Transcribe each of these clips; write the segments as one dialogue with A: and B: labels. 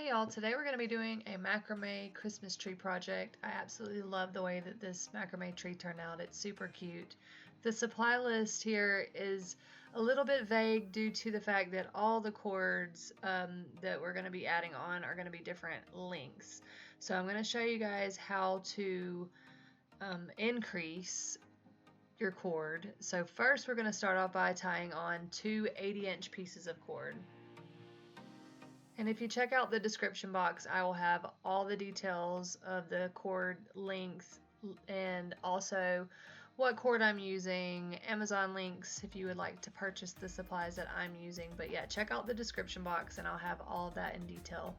A: Hey y'all, today we're going to be doing a macrame Christmas tree project. I absolutely love the way that this macrame tree turned out. It's super cute. The supply list here is a little bit vague due to the fact that all the cords that we're going to be adding on are going to be different lengths. So I'm going to show you guys how to increase your cord. So first we're going to start off by tying on two 80-inch pieces of cord. And if you check out the description box, I will have all the details of the cord length and also what cord I'm using, Amazon links if you would like to purchase the supplies that I'm using. But yeah, check out the description box and I'll have all of that in detail.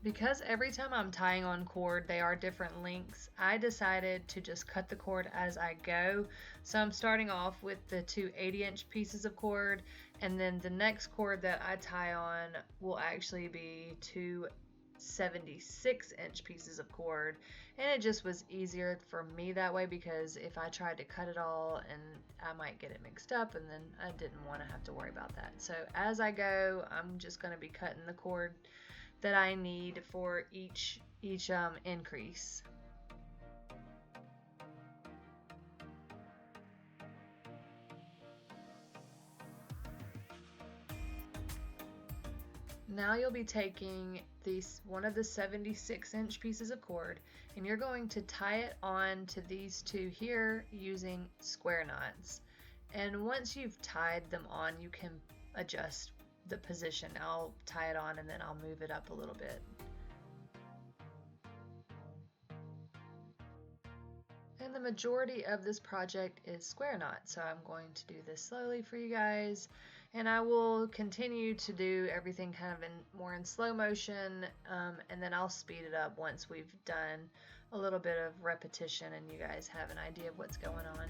A: Because every time I'm tying on cord, they are different lengths, I decided to just cut the cord as I go. So I'm starting off with the two 80-inch pieces of cord, and then the next cord that I tie on will actually be two 76-inch pieces of cord. And it just was easier for me that way, because if I tried to cut it all and I might get it mixed up, and then I didn't want to have to worry about that. So as I go, I'm just going to be cutting the cord that I need for each increase. Now you'll be taking one of the 76-inch pieces of cord, and you're going to tie it on to these two here using square knots. And once you've tied them on, you can adjust the position. I'll tie it on and then I'll move it up a little bit. And the majority of this project is square knot, so I'm going to do this slowly for you guys, and I will continue to do everything kind of more in slow motion, and then I'll speed it up once we've done a little bit of repetition and you guys have an idea of what's going on.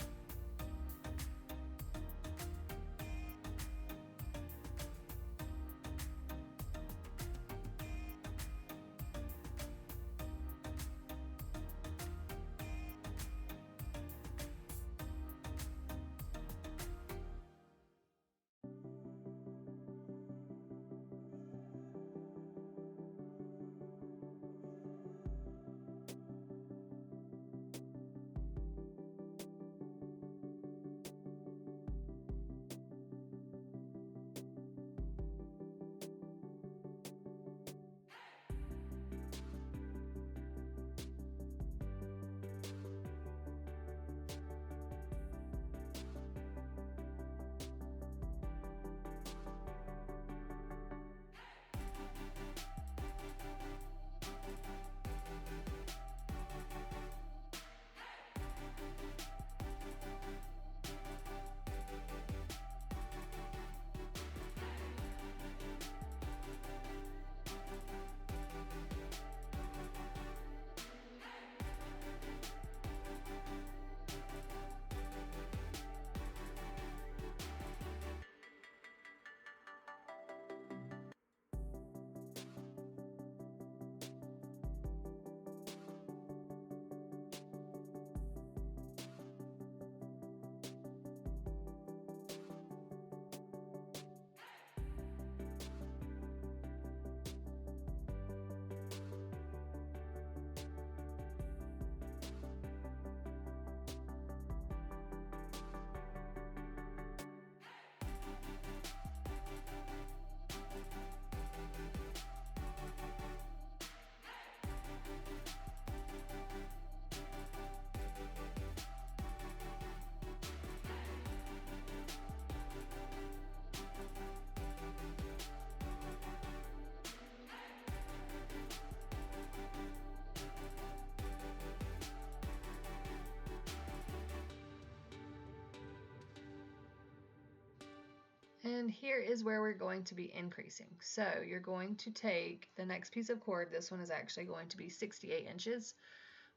A: And here is where we're going to be increasing. So you're going to take the next piece of cord. This one is actually going to be 68 inches.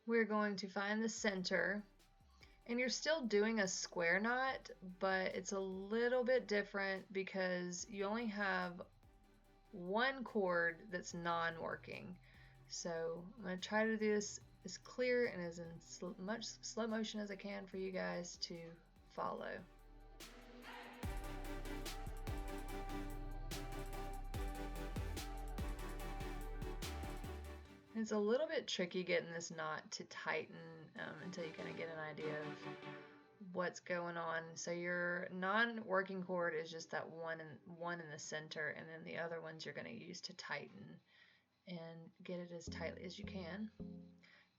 A: We're going to find the center, and you're still doing a square knot, but it's a little bit different because you only have one cord that's non-working. So I'm going to try to do this as clear and as in much slow motion as I can for you guys to follow. It's a little bit tricky getting this knot to tighten until you kind of get an idea of what's going on. So your non-working cord is just that one in the center, and then the other ones you're going to use to tighten and get it as tightly as you can.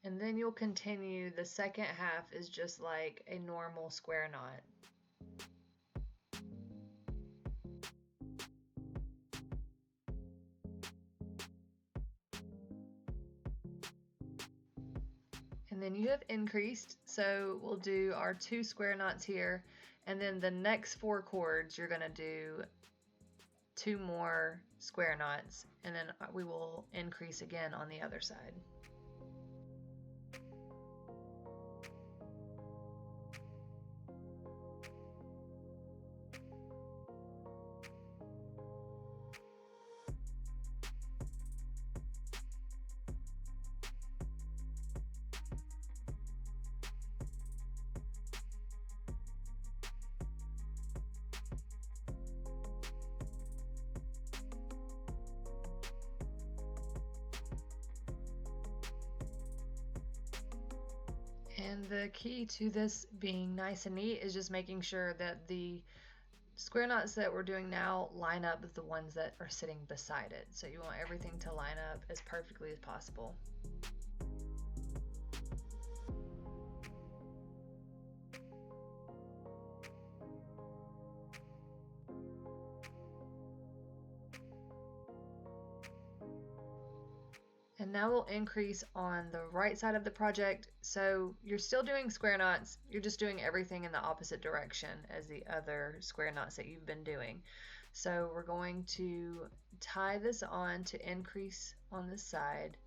A: And then you'll continue. The second half is just like a normal square knot. And then you have increased, so we'll do our 2 square knots here, and then the next 4 cords you're going to do 2 more square knots, and then we will increase again on the other side. And the key to this being nice and neat is just making sure that the square knots that we're doing now line up with the ones that are sitting beside it. So you want everything to line up as perfectly as possible. And now we'll increase on the right side of the project. So you're still doing square knots, you're just doing everything in the opposite direction as the other square knots that you've been doing. So we're going to tie this on to increase on this side.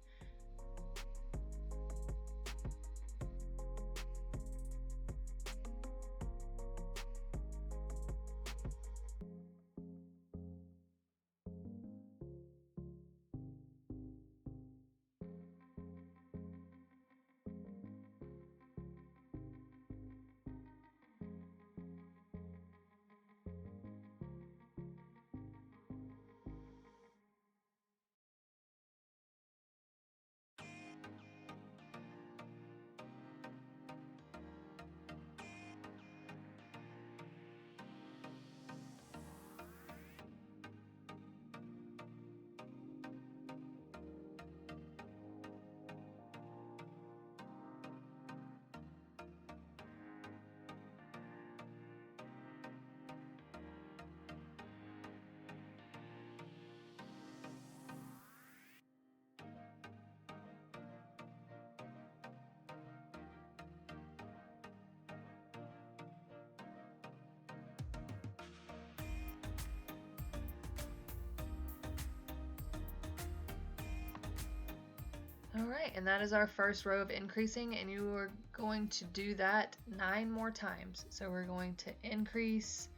A: All right, and that is our first row of increasing, and you are going to do that 9 more times. So we're going to increase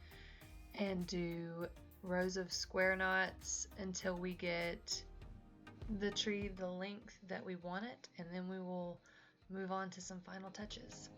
A: and do rows of square knots until we get the tree the length that we want it, and then we will move on to some final touches.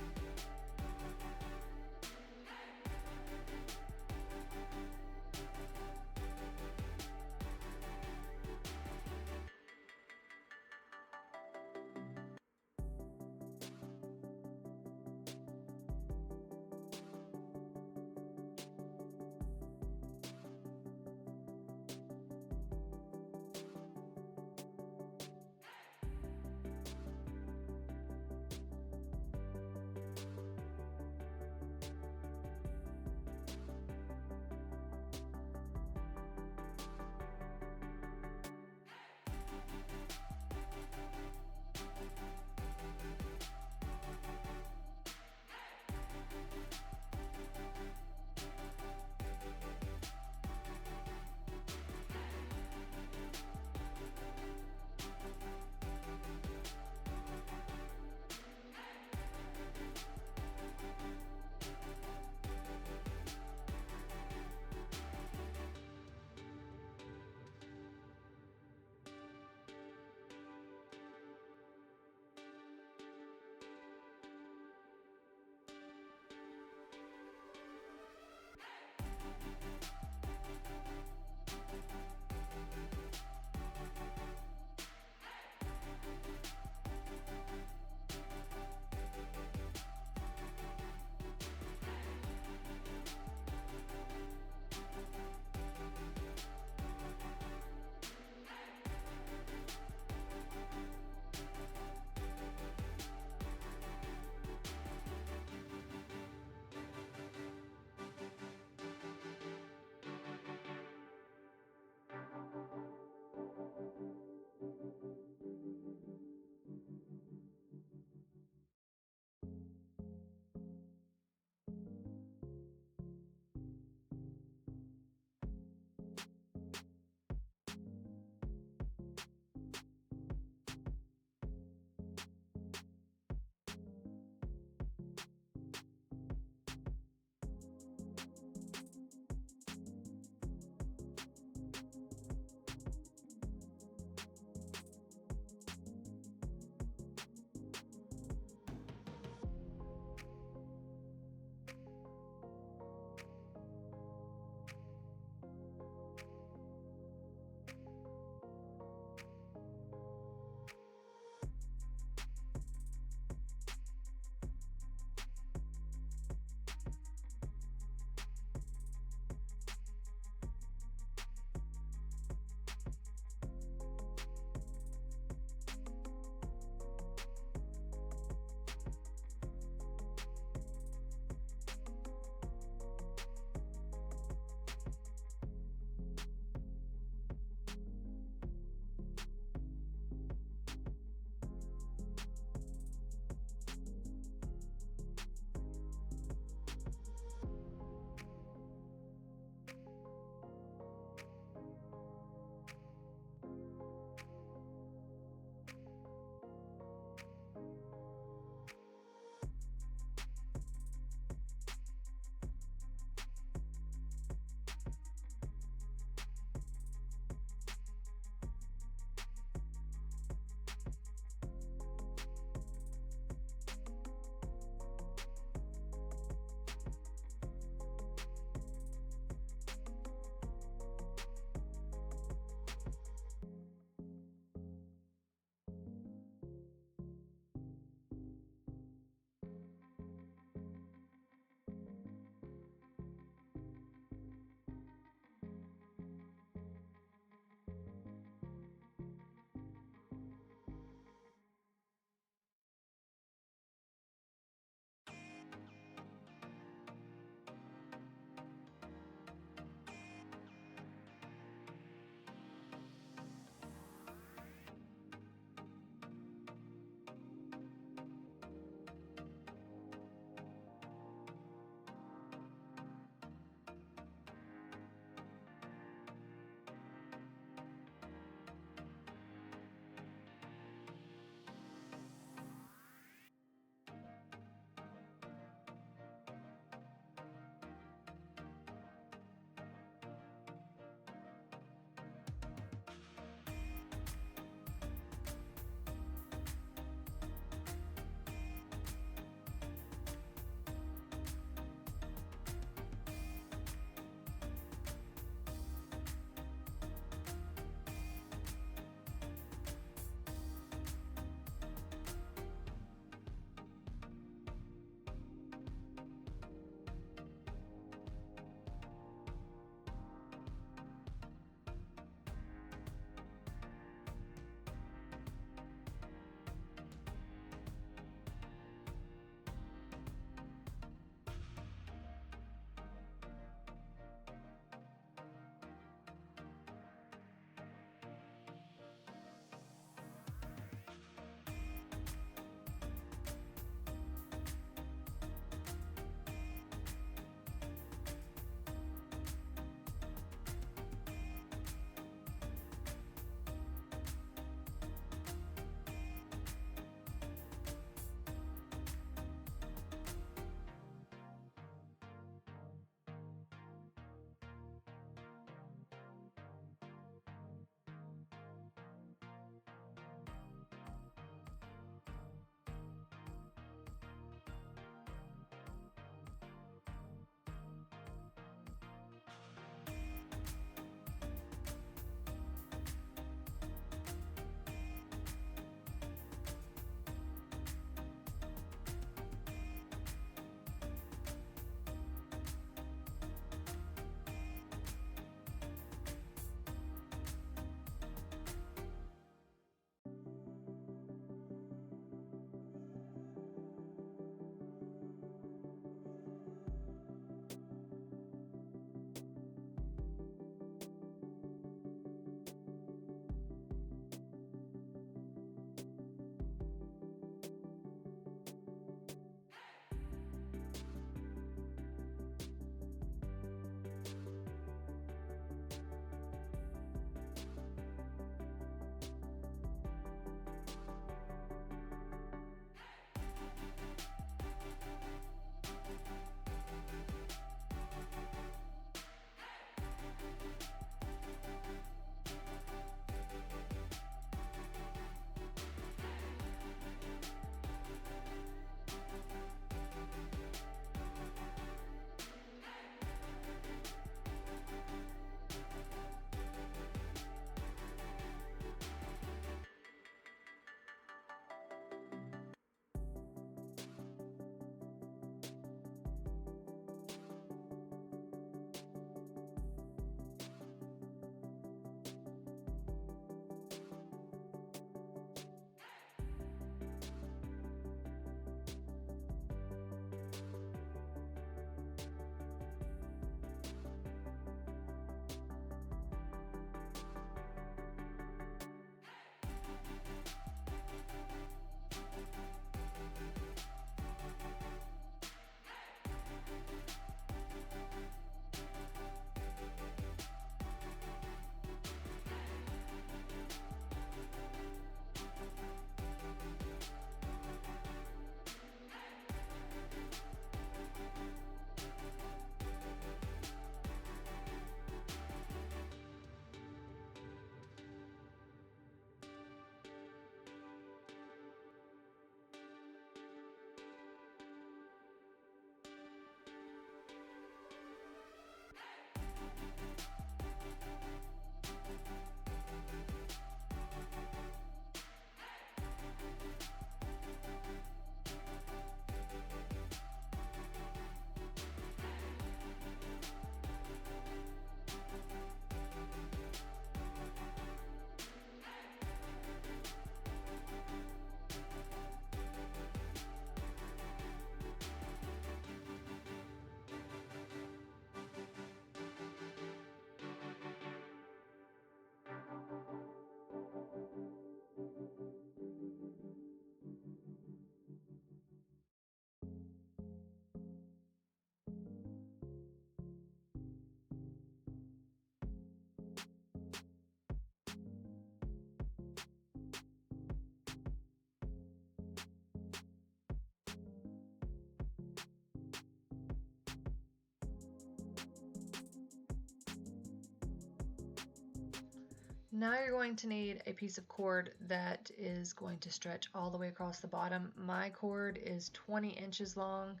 A: Now you're going to need a piece of cord that is going to stretch all the way across the bottom. My cord is 20 inches long,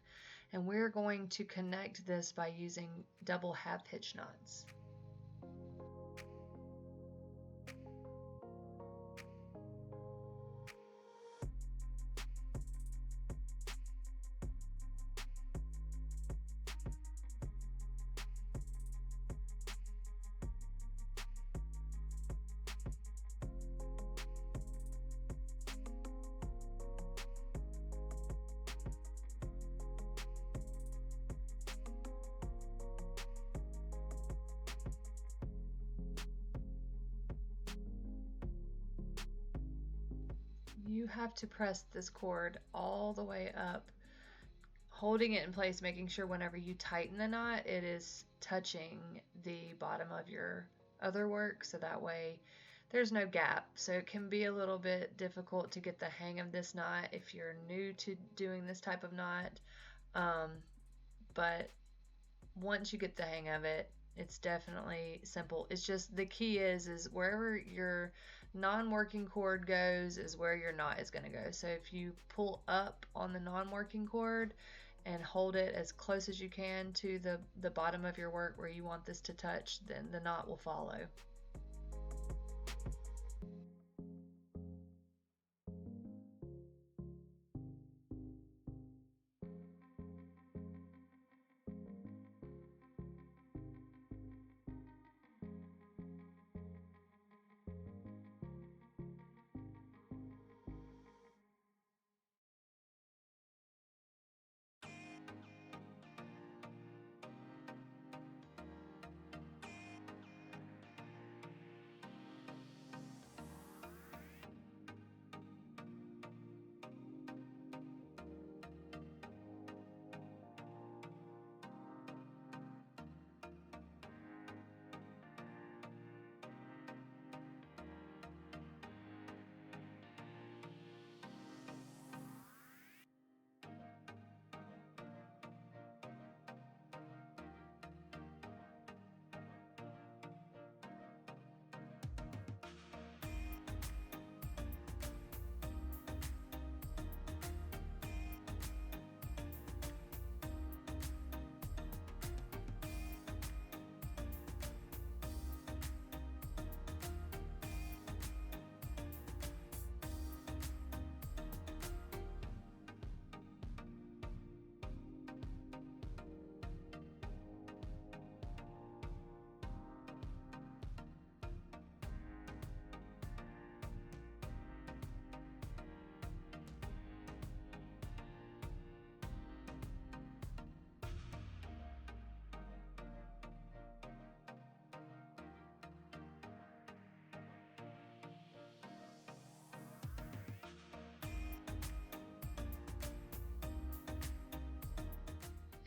A: and we're going to connect this by using double half hitch knots. You have to press this cord all the way up, holding it in place, making sure whenever you tighten the knot, it is touching the bottom of your other work, so that way there's no gap. So it can be a little bit difficult to get the hang of this knot if you're new to doing this type of knot, but once you get the hang of it, it's definitely simple. It's just the key is wherever your non-working cord goes is where your knot is going to go. So if you pull up on the non-working cord and hold it as close as you can to the bottom of your work where you want this to touch, then the knot will follow.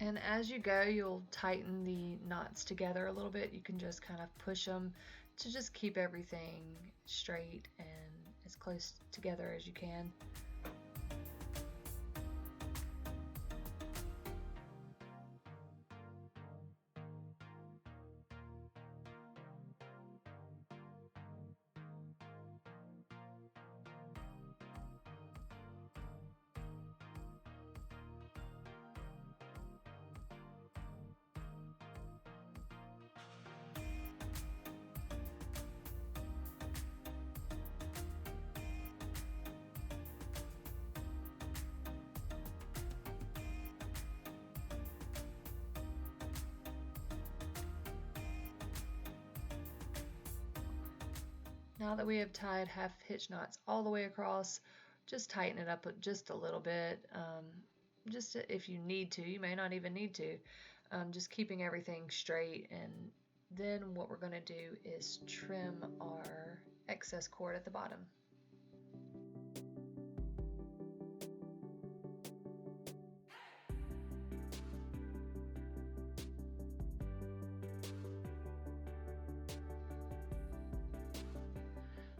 A: And as you go, you'll tighten the knots together a little bit. You can just kind of push them to just keep everything straight and as close together as you can. Now that we have tied half hitch knots all the way across, just tighten it up just a little bit. Just if you need to, you may not even need to. Just keeping everything straight, and then what we're going to do is trim our excess cord at the bottom.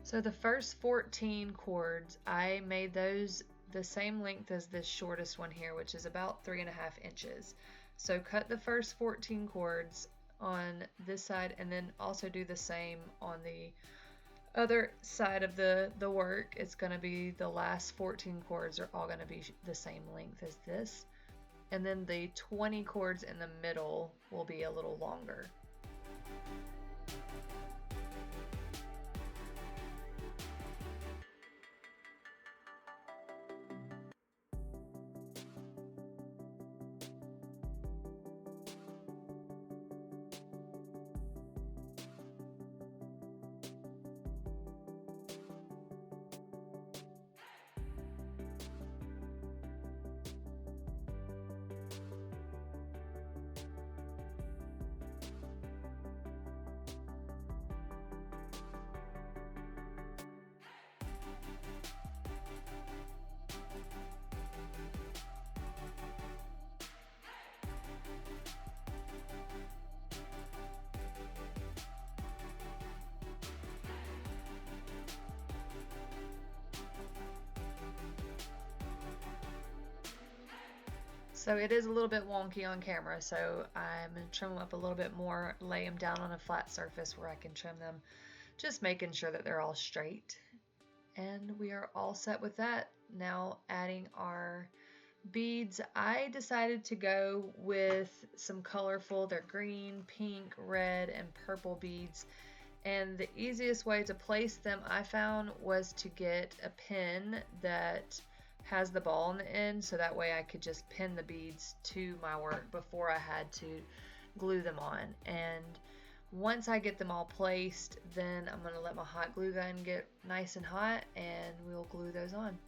A: So the first 14 cords, I made those the same length as this shortest one here, which is about 3.5 inches. So cut the first 14 cords on this side, and then also do the same on the other side of the work, it's going to be the last 14 cords are all going to be the same length as this. And then the 20 cords in the middle will be a little longer. So it is a little bit wonky on camera, so I'm going to trim them up a little bit more, lay them down on a flat surface where I can trim them, just making sure that they're all straight. And we are all set with that. Now adding our beads. I decided to go with some colorful, they're green, pink, red, and purple beads. And the easiest way to place them I found was to get a pin that has the ball on the end, so that way I could just pin the beads to my work before I had to glue them on. And once I get them all placed, then I'm going to let my hot glue gun get nice and hot and we'll glue those on.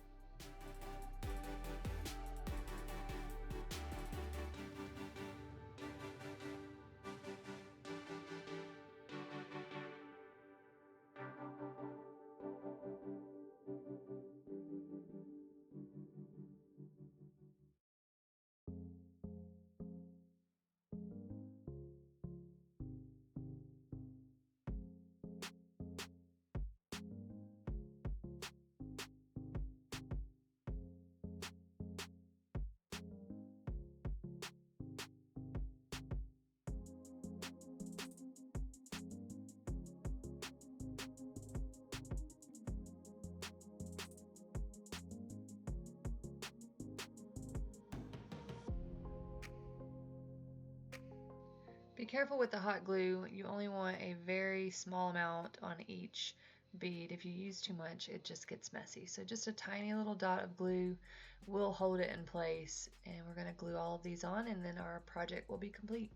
A: Be careful with the hot glue. You only want a very small amount on each bead. If you use too much, it just gets messy. So just a tiny little dot of glue will hold it in place. And we're going to glue all of these on and then our project will be complete.